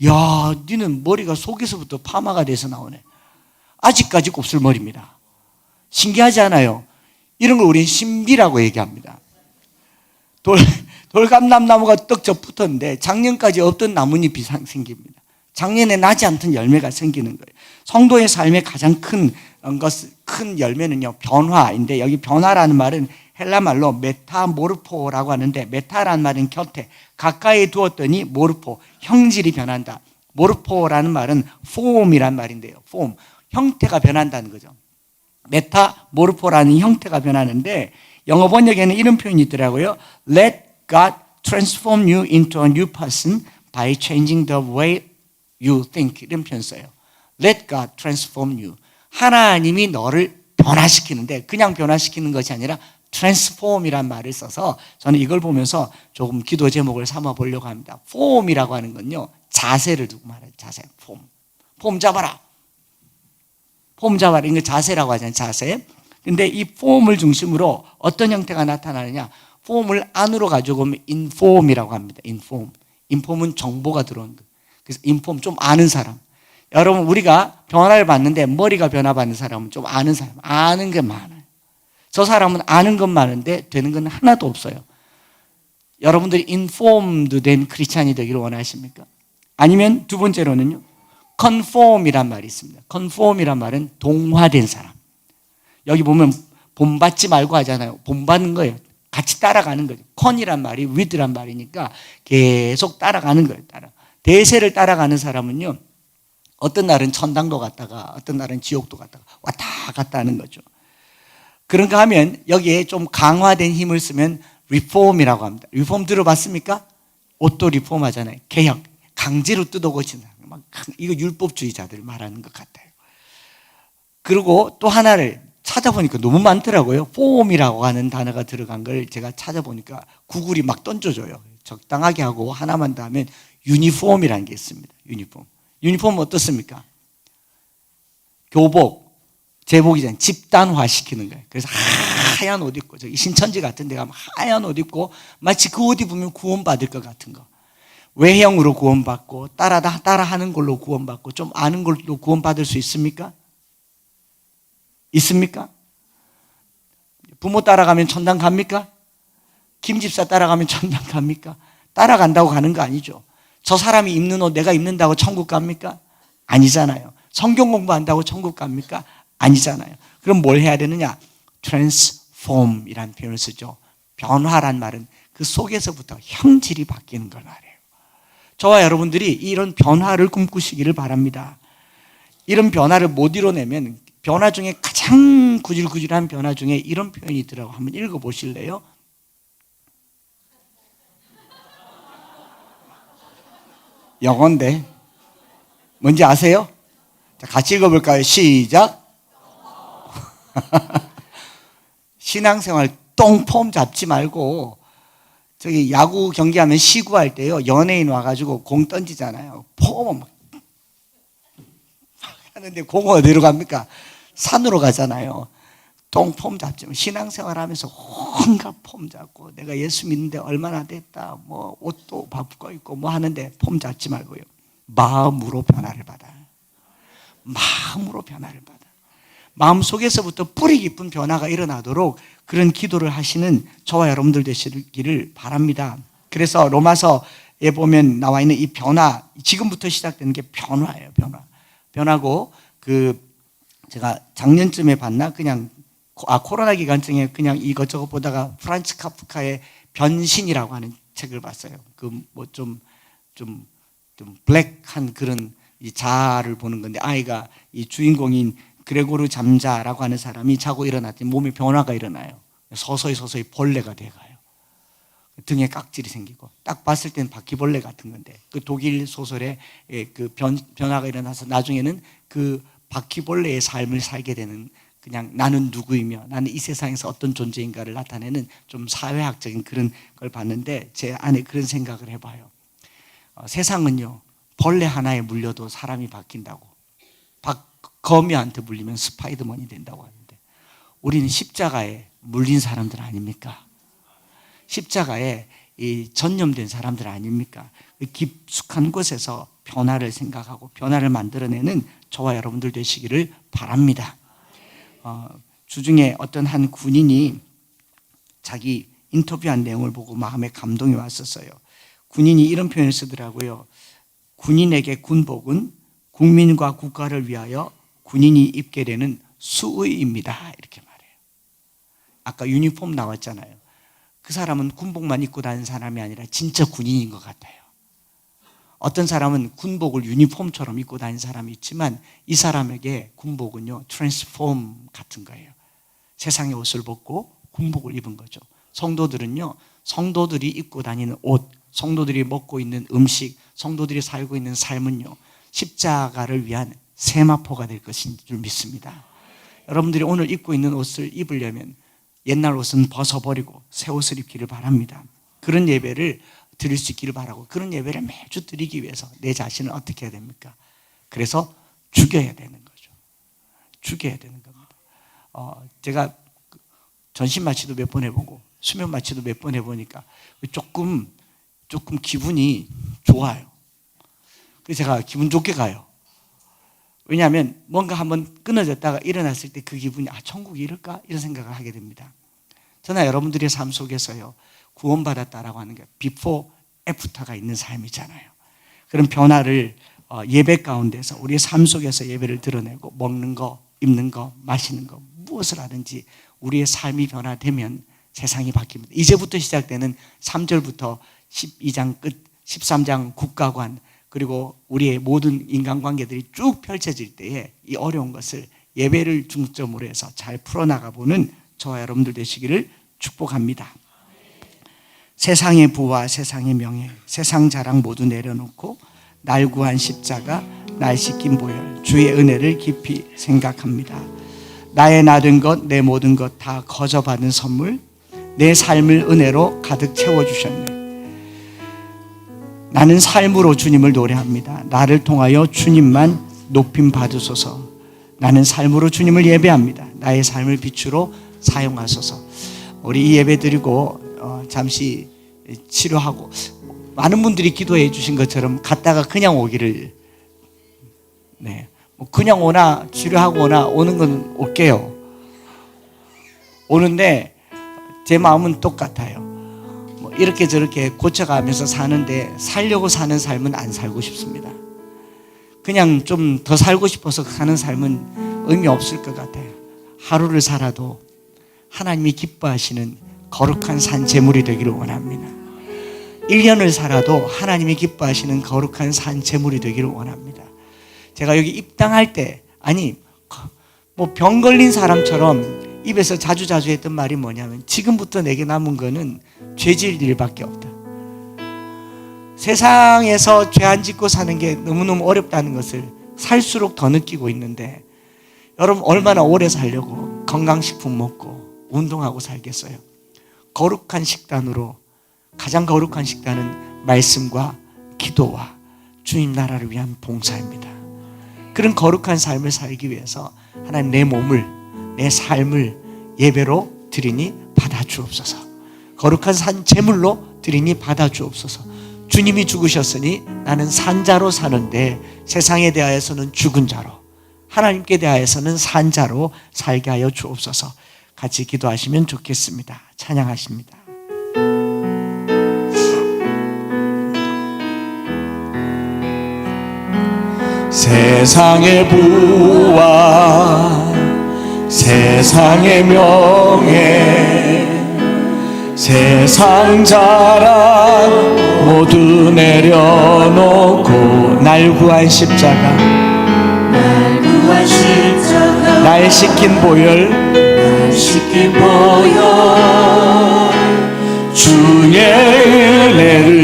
야, 니는 머리가 속에서부터 파마가 돼서 나오네. 아직까지 곱슬머리입니다. 신기하지 않아요? 이런 걸 우리는 신비라고 얘기합니다. 돌감람나무가 떡져 붙었는데 작년까지 없던 나뭇잎이 생깁니다. 작년에 나지 않던 열매가 생기는 거예요. 성도의 삶의 가장 큰 열매는요, 변화인데, 여기 변화라는 말은 헬라 말로 메타모르포라고 하는데, 메타라는 말은 곁에, 가까이 두었더니 모르포, 형질이 변한다. 모르포라는 말은 폼이란 말인데요. 폼, 형태가 변한다는 거죠. 메타모르포라는 형태가 변하는데, 영어 번역에는 이런 표현이 있더라고요. Let God transform you into a new person by changing the way you think. 이런 표현 써요. Let God transform you. 하나님이 너를 변화시키는데, 그냥 변화시키는 것이 아니라 transform이란 말을 써서 저는 이걸 보면서 조금 기도 제목을 삼아 보려고 합니다. form이라고 하는 건요, 자세를 두고 말해요. 자세, 폼 잡아라. 폼 잡아라. 이거 자세라고 하잖아요. 자세. 근데 이 폼을 중심으로 어떤 형태가 나타나느냐, 폼을 안으로 가지고 오면 인폼이라고 합니다. 인폼은 정보가 들어오는 거예요. 그래서 인폼, 좀 아는 사람. 여러분, 우리가 변화를 받는데 머리가 변화받는 사람은 좀 아는 사람, 아는 게 많아요. 저 사람은 아는 건 많은데 되는 건 하나도 없어요. 여러분들이 인폼드 된 크리스찬이 되기를 원하십니까? 아니면 두 번째로는요, conform이란 말이 있습니다. conform이란 말은 동화된 사람. 여기 보면 본받지 말고 하잖아요. 본받는 거예요. 같이 따라가는 거죠. con이란 말이 with란 말이니까 계속 따라가는 거예요. 대세를 따라가는 사람은요, 어떤 날은 천당도 갔다가 어떤 날은 지옥도 갔다가 왔다 갔다 하는 거죠. 그런가 하면 여기에 좀 강화된 힘을 쓰면 리폼이라고 합니다. 리폼 들어봤습니까? 옷도 리폼 하잖아요. 개혁, 강제로 뜯어고친다. 이거 율법주의자들 말하는 것 같아요. 그리고 또 하나를 찾아보니까 너무 많더라고요. 폼이라고 하는 단어가 들어간 걸 제가 찾아보니까 구글이 막 던져줘요. 적당하게 하고 하나만 더 하면 유니폼이라는 게 있습니다. 유니폼은 어떻습니까? 교복, 제복이잖아요. 집단화 시키는 거예요. 그래서 하얀 옷 입고, 저기 신천지 같은 데 가면 하얀 옷 입고 마치 그 옷 입으면 구원받을 것 같은 거. 외형으로 구원받고 따라하는 걸로 구원받고 좀 아는 걸로 구원받을 수 있습니까? 있습니까? 부모 따라가면 천당 갑니까? 김집사 따라가면 천당 갑니까? 따라간다고 가는 거 아니죠. 저 사람이 입는 옷 내가 입는다고 천국 갑니까? 아니잖아요. 성경 공부한다고 천국 갑니까? 아니잖아요. 그럼 뭘 해야 되느냐? transform이라는 표현을 쓰죠. 변화란 말은 그 속에서부터 형질이 바뀌는 걸 말해요. 저와 여러분들이 이런 변화를 꿈꾸시기를 바랍니다. 이런 변화를 못 이뤄내면, 변화 중에 가장 구질구질한 변화 중에 이런 표현이 있더라고요. 한번 읽어보실래요? 영어인데 뭔지 아세요? 자, 같이 읽어볼까요? 시작. 신앙생활 똥폼 잡지 말고, 저기 야구 경기하면 시구할 때요, 연예인 와가지고 공 던지잖아요. 폼 하는데 공 어디로 갑니까? 산으로 가잖아요. 똥폼 잡지 말고, 신앙생활 하면서 온갖 폼 잡고, 내가 예수 믿는데 얼마나 됐다, 뭐 옷도 바꾸고 있고 뭐 하는데 폼 잡지 말고요, 마음으로 변화를 받아요. 마음으로 변화를 받아. 마음속에서부터 뿌리 깊은 변화가 일어나도록 그런 기도를 하시는 저와 여러분들 되시기를 바랍니다. 그래서 로마서에 보면 나와 있는 이 변화, 지금부터 시작되는 게 변화예요. 변화고, 제가 작년쯤에 봤나? 코로나 기간중에 그냥 이것저것 보다가 프란츠 카프카의 변신이라고 하는 책을 봤어요. 좀 블랙한 그런 이 자아를 보는 건데, 아이가 이 주인공인 그레고르 잠자라고 하는 사람이 자고 일어났더니 몸에 변화가 일어나요. 서서히 벌레가 돼가요. 등에 깍질이 생기고, 딱 봤을 땐 바퀴벌레 같은 건데, 그 독일 소설에 그 변화가 일어나서 나중에는 그 바퀴벌레의 삶을 살게 되는, 그냥 나는 누구이며 나는 이 세상에서 어떤 존재인가를 나타내는 좀 사회학적인 그런 걸 봤는데, 제 안에 그런 생각을 해봐요. 세상은요, 벌레 하나에 물려도 사람이 바뀐다고. 거미한테 물리면 스파이더맨이 된다고 하는데, 우리는 십자가에 물린 사람들 아닙니까? 십자가에 전념된 사람들 아닙니까? 깊숙한 곳에서 변화를 생각하고 변화를 만들어내는 저와 여러분들 되시기를 바랍니다. 주중에 어떤 한 군인이 자기 인터뷰한 내용을 보고 마음에 감동이 왔었어요. 군인이 이런 표현을 쓰더라고요. 군인에게 군복은 국민과 국가를 위하여 군인이 입게 되는 수의입니다. 이렇게 말해요. 아까 유니폼 나왔잖아요. 그 사람은 군복만 입고 다니는 사람이 아니라 진짜 군인인 것 같아요. 어떤 사람은 군복을 유니폼처럼 입고 다니는 사람이 있지만 이 사람에게 군복은요, 트랜스폼 같은 거예요. 세상의 옷을 벗고 군복을 입은 거죠. 성도들은요, 성도들이 입고 다니는 옷, 성도들이 먹고 있는 음식, 성도들이 살고 있는 삶은요, 십자가를 위한 세마포가 될 것인 줄 믿습니다. 여러분들이 오늘 입고 있는 옷을 입으려면 옛날 옷은 벗어버리고 새 옷을 입기를 바랍니다. 그런 예배를 드릴 수 있기를 바라고, 그런 예배를 매주 드리기 위해서 내 자신을 어떻게 해야 됩니까? 그래서 죽여야 되는 거죠. 죽여야 되는 겁니다. 제가 전신 마취도 몇 번 해보고 수면 마취도 몇 번 해보니까 조금 기분이 좋아요. 그래서 제가 기분 좋게 가요. 왜냐하면 뭔가 한번 끊어졌다가 일어났을 때 그 기분이 천국이 이럴까? 이런 생각을 하게 됩니다. 저나 여러분들의 삶 속에서요, 구원받았다라고 하는 게 비포 애프터가 있는 삶이잖아요. 그런 변화를 예배 가운데서 우리의 삶 속에서 예배를 드러내고 먹는 거, 입는 거, 마시는 거 무엇을 하든지 우리의 삶이 변화되면 세상이 바뀝니다. 이제부터 시작되는 3절부터 12장 끝 13장 국가관 그리고 우리의 모든 인간관계들이 쭉 펼쳐질 때에 이 어려운 것을 예배를 중점으로 해서 잘 풀어나가 보는 저와 여러분들 되시기를 축복합니다. 세상의 부와 세상의 명예, 세상 자랑 모두 내려놓고 날 구한 십자가, 날 씻긴 보혈, 주의 은혜를 깊이 생각합니다. 나의 나른 것, 내 모든 것 다 거저 받은 선물, 내 삶을 은혜로 가득 채워주셨네. 나는 삶으로 주님을 노래합니다. 나를 통하여 주님만 높임 받으소서. 나는 삶으로 주님을 예배합니다. 나의 삶을 빛으로 사용하소서. 우리 이 예배 드리고 잠시 치료하고 많은 분들이 기도해 주신 것처럼 갔다가 그냥 오기를, 그냥 오나 치료하고 오나 오는 건 올게요. 오는데 제 마음은 똑같아요. 이렇게 저렇게 고쳐가면서 사는데 살려고 사는 삶은 안 살고 싶습니다. 그냥 좀 더 살고 싶어서 사는 삶은 의미 없을 것 같아요. 하루를 살아도 하나님이 기뻐하시는 거룩한 산 제물이 되기를 원합니다. 1년을 살아도 하나님이 기뻐하시는 거룩한 산 제물이 되기를 원합니다. 제가 여기 입당할 때 병 걸린 사람처럼 입에서 자주 했던 말이 뭐냐면, 지금부터 내게 남은 거는 죄질 일밖에 없다. 세상에서 죄 안 짓고 사는 게 너무너무 어렵다는 것을 살수록 더 느끼고 있는데, 여러분 얼마나 오래 살려고 건강식품 먹고 운동하고 살겠어요? 거룩한 식단으로, 가장 거룩한 식단은 말씀과 기도와 주님 나라를 위한 봉사입니다. 그런 거룩한 삶을 살기 위해서 하나님, 내 몸을, 내 삶을 예배로 드리니 받아주옵소서. 거룩한 산 제물로 드리니 받아주옵소서. 주님이 죽으셨으니 나는 산자로 사는데 세상에 대하여서는 죽은 자로, 하나님께 대하여서는 산자로 살게 하여 주옵소서. 같이 기도하시면 좋겠습니다. 찬양하십니다. 세상의 부와 세상의 명예, 세상 자랑 모두 내려놓고 날 구한 십자가, 날 씻긴 보혈, 주의 은혜를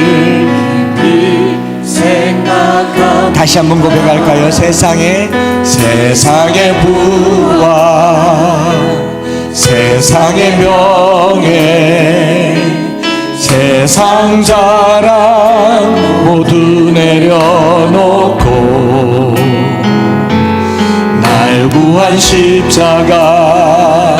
깊이 생각합니다. 다시 한번 고백할까요? 세상의 부와 세상의 명예, 세상 자랑 모두 내려놓고 날 구한 십자가,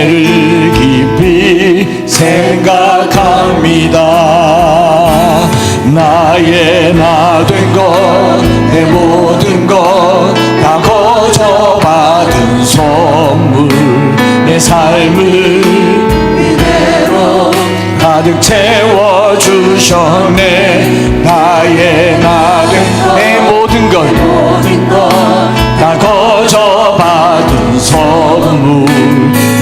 은혜를 깊이 생각합니다. 나의 나 된 것, 내 모든 것 다 거저 받은 선물, 내 삶을 이대로 가득 채워주셨네. 나의 나 된 내 모든 것 다 거저 받은 선물,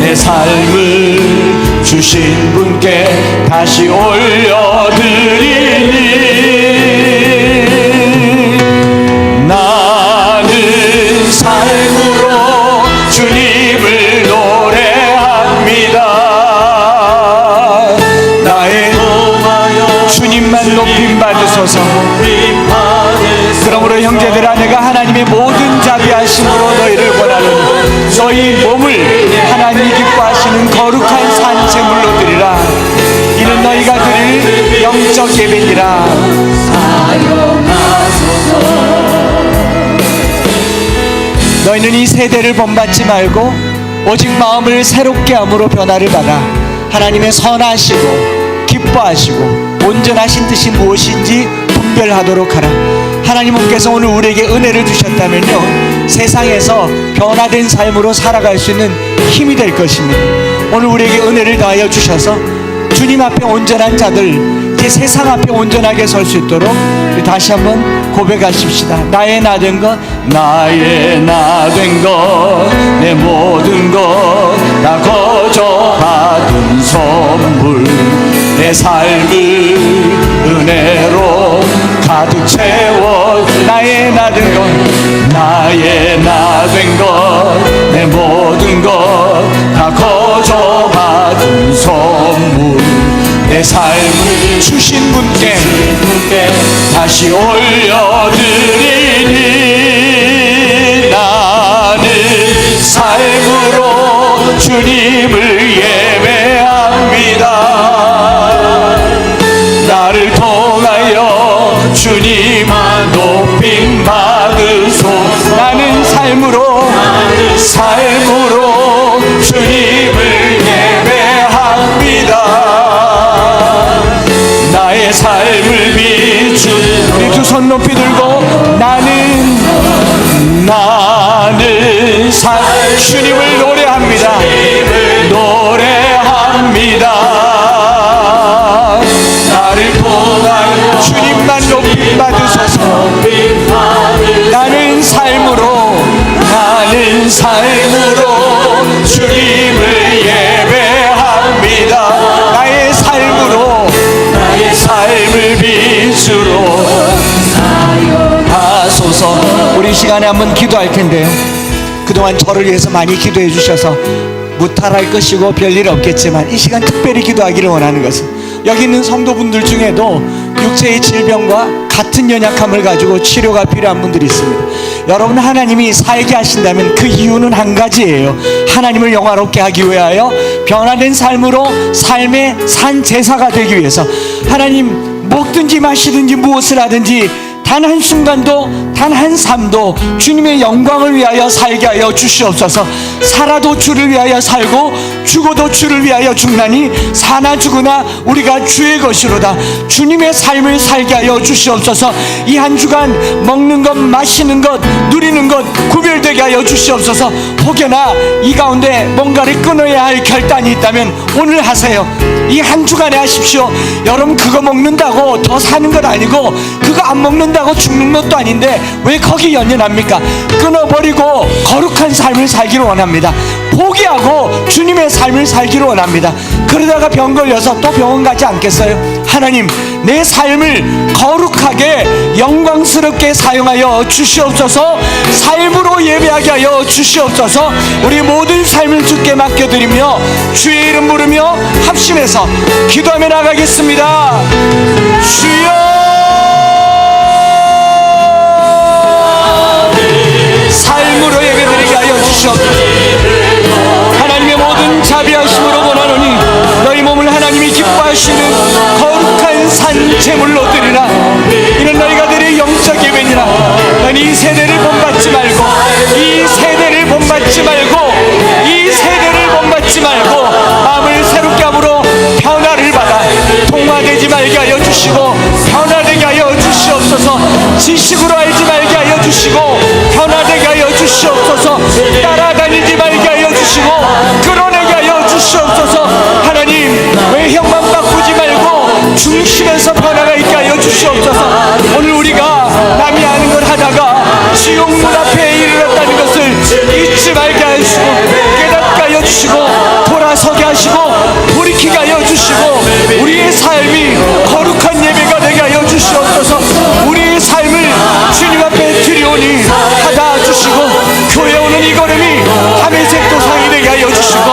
내 삶을 주신 분께 다시 올려드리니 나는 삶으로 주님을 노래합니다. 나의 주님만 높임 받으소서. 그러므로 형제들아, 내가 하나님의 모든 자비하심으로 너희를 권하노니 너희 몸을 하나님이 기뻐하시는 거룩한 산제물로 드리라. 이는 너희가 드릴 영적 예배니라. 너희는 이 세대를 본받지 말고 오직 마음을 새롭게 함으로 변화를 받아 하나님의 선하시고 기뻐하시고 온전하신 뜻이 무엇인지 분별하도록 하라. 하나님께서 오늘 우리에게 은혜를 주셨다면요, 세상에서 변화된 삶으로 살아갈 수 있는 힘이 될 것입니다. 오늘 우리에게 은혜를 더하여 주셔서 주님 앞에 온전한 자들, 이제 세상 앞에 온전하게 설 수 있도록 우리 다시 한번 고백하십시다. 나의 나 된 것, 나의 나 된 것, 내 모든 것 다 거저 받은 선물, 내 삶을 은혜로 가득 채워. 나의 나 된 것, 나의 나 된 것, 내 모든 것 다 거저 받은 선물, 내 삶을 주신 분께 다시 올려드리니 나는 삶으로 주님을 예배합니다. 나를 통하여 주님만 높임 받으소서. 나는 삶으로 주님을 예배합니다. 나의 삶을 비추는 우리 두 손 높이 들고 나는 주님을 노래합니다. 나를 통하여 주님만 높임 받으소서. 나는 삶으로 주님을 예배합니다. 나의 삶을 빛으로 하소서. 우리 이 시간에 한번 기도할 텐데요, 그동안 저를 위해서 많이 기도해 주셔서 무탈할 것이고 별일 없겠지만 이 시간 특별히 기도하기를 원하는 것은, 여기 있는 성도분들 중에도 육체의 질병과 같은 연약함을 가지고 치료가 필요한 분들이 있습니다. 여러분, 하나님이 살게 하신다면 그 이유는 한 가지예요. 하나님을 영화롭게 하기 위하여 변화된 삶으로 삶의 산 제사가 되기 위해서 하나님 먹든지 마시든지 무엇을 하든지 단 한순간도 단 한 삶도 주님의 영광을 위하여 살게 하여 주시옵소서. 살아도 주를 위하여 살고 죽어도 주를 위하여 죽나니 사나 죽으나 우리가 주의 것이로다. 주님의 삶을 살게 하여 주시옵소서. 이 한 주간 먹는 것 마시는 것 누리는 것 구별되게 하여 주시옵소서. 혹여나 이 가운데 뭔가를 끊어야 할 결단이 있다면 오늘 하세요. 이 한 주간에 하십시오. 여러분, 그거 먹는다고 더 사는 것 아니고 그거 안 먹는다고 죽는 것도 아닌데 왜 거기 연연합니까? 끊어버리고 거룩한 삶을 살기를 원합니다. 포기하고 주님의 삶을 살기를 원합니다. 그러다가 병 걸려서 또 병원 가지 않겠어요? 하나님, 내 삶을 거룩하게 영광스럽게 사용하여 주시옵소서. 삶으로 예배하게 하여 주시옵소서. 우리 모든 삶을 주께 맡겨드리며 주의 이름 부르며 합심해서 기도하며 나가겠습니다. 주여, 삶으로 예배드리게 하여 주시옵소서. 하나님의 모든 자비하심으로 원하노니 너희 몸을 하나님이 기뻐하시는 거룩한 산제물로 드리라. 이는 너희가 드릴 영적 예배니라. 너희 이 세대를 본받지 말고 이 세대를 본받지 말고 지식으로 알지 말게 하여 주시고 변화되게 하여 주시옵소서. 따라다니지 말게 하여 주시고 끌어내게 하여 주시옵소서. 하나님, 외형만 바꾸지 말고 중심에서 변화가 있게 하여 주시옵소서. 오늘 우리가 남이 아는 걸 하다가 지옥문 앞에 이르렀다는 것을 잊지 말게 하시고 깨닫게 하여 주시고 돌아서게 하시고 돌이키게 하여 주시고 우리의 삶이 거룩한 예배가 되게 하여 주시옵소서. 우리의 삶을 주님 앞에 드리오니 받아주시고 교회 오는 이 걸음이 담에색 도상이 되게 하여 주시고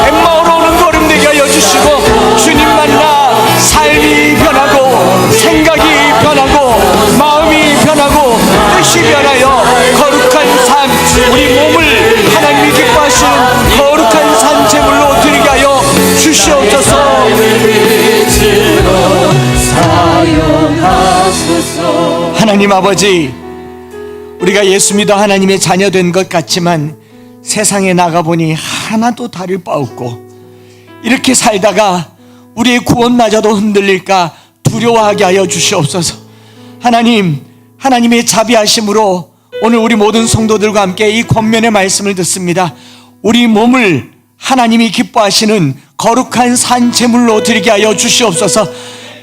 엠마오로 오는 걸음 되게 하여 주시고 주님 만나 삶이 변하고 생각이 변하고 마음이 변하고 뜻이 변하여 거룩한 삶, 우리 몸을 하나님이 기뻐하시는 거룩한 산제물로 드리게 하여 주시옵소서. 하나님 아버지, 우리가 예수 믿어 하나님의 자녀 된 것 같지만 세상에 나가보니 하나도 다를 바 없고 이렇게 살다가 우리의 구원마저도 흔들릴까 두려워하게 하여 주시옵소서. 하나님, 하나님의 자비하심으로 오늘 우리 모든 성도들과 함께 이 권면의 말씀을 듣습니다. 우리 몸을 하나님이 기뻐하시는 거룩한 산제물로 드리게 하여 주시옵소서.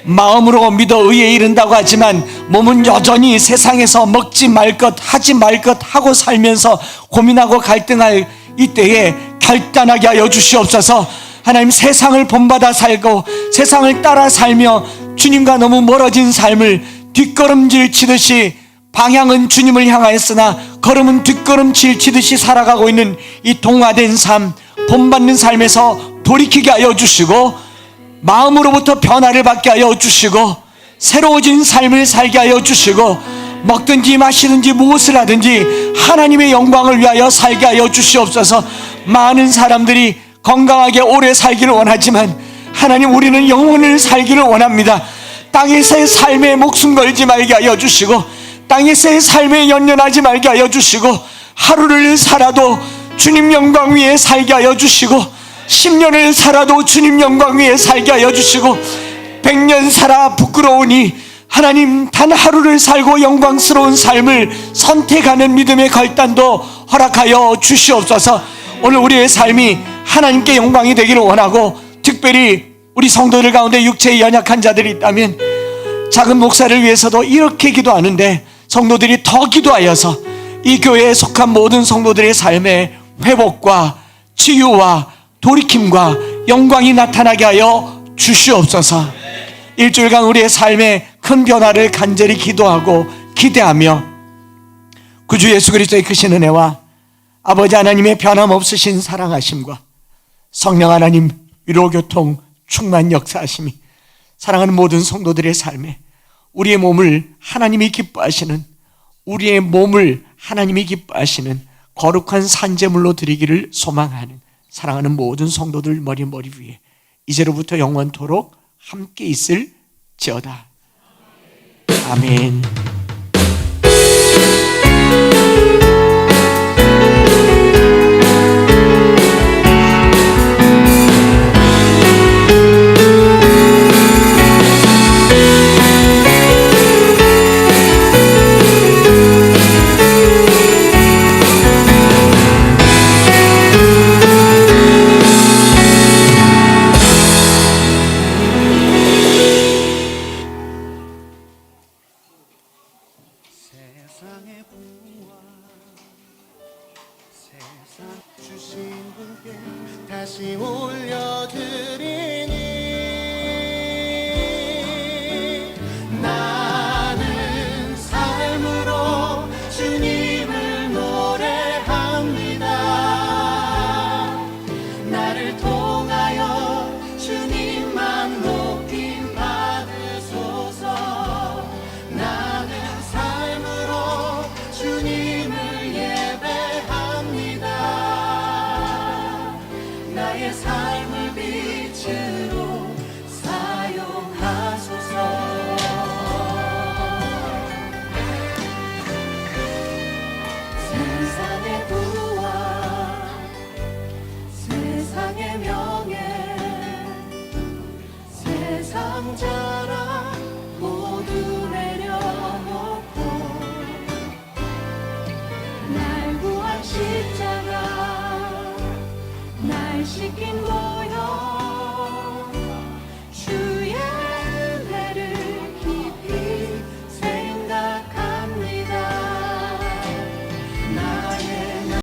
마음으로 믿어 의에 이른다고 하지만 몸은 여전히 세상에서 먹지 말 것 하지 말 것 하고 살면서 고민하고 갈등할 이때에 결단하게 하여 주시옵소서. 하나님, 세상을 본받아 살고 세상을 따라 살며 주님과 너무 멀어진 삶을 뒷걸음질 치듯이, 방향은 주님을 향하였으나 걸음은 뒷걸음질 치듯이 살아가고 있는 이 동화된 삶, 본받는 삶에서 돌이키게 하여 주시고 마음으로부터 변화를 받게 하여 주시고 새로워진 삶을 살게 하여 주시고 먹든지 마시든지 무엇을 하든지 하나님의 영광을 위하여 살게 하여 주시옵소서. 많은 사람들이 건강하게 오래 살기를 원하지만 하나님, 우리는 영원을 살기를 원합니다. 땅에서의 삶에 목숨 걸지 말게 하여 주시고 땅에서의 삶에 연연하지 말게 하여 주시고 하루를 살아도 주님 영광 위에 살게 하여 주시고 10년을 살아도 주님 영광 위에 살게 하여 주시고 100년 살아 부끄러우니 하나님, 단 하루를 살고 영광스러운 삶을 선택하는 믿음의 결단도 허락하여 주시옵소서. 오늘 우리의 삶이 하나님께 영광이 되기를 원하고, 특별히 우리 성도들 가운데 육체에 연약한 자들이 있다면 작은 목사를 위해서도 이렇게 기도하는데 성도들이 더 기도하여서 이 교회에 속한 모든 성도들의 삶에 회복과 치유와 돌이킴과 영광이 나타나게 하여 주시옵소서. 일주일간 우리의 삶에 큰 변화를 간절히 기도하고 기대하며 구주 예수 그리스도의 크신 은혜와 아버지 하나님의 변함없으신 사랑하심과 성령 하나님 위로교통 충만 역사하심이 사랑하는 모든 성도들의 삶에 우리의 몸을 하나님이 기뻐하시는, 우리의 몸을 하나님이 기뻐하시는 거룩한 산제물로 드리기를 소망하는 사랑하는 모든 성도들 머리 위에 이제로부터 영원토록 함께 있을지어다. 아멘. 다시 올려드리니 나는 삶으로 주님을 노래합니다. 나를 통하여 주님만 높임 받으소서. 나는 삶으로 주님을 예배합니다. 나의 삶을 빛으로 씻긴 곳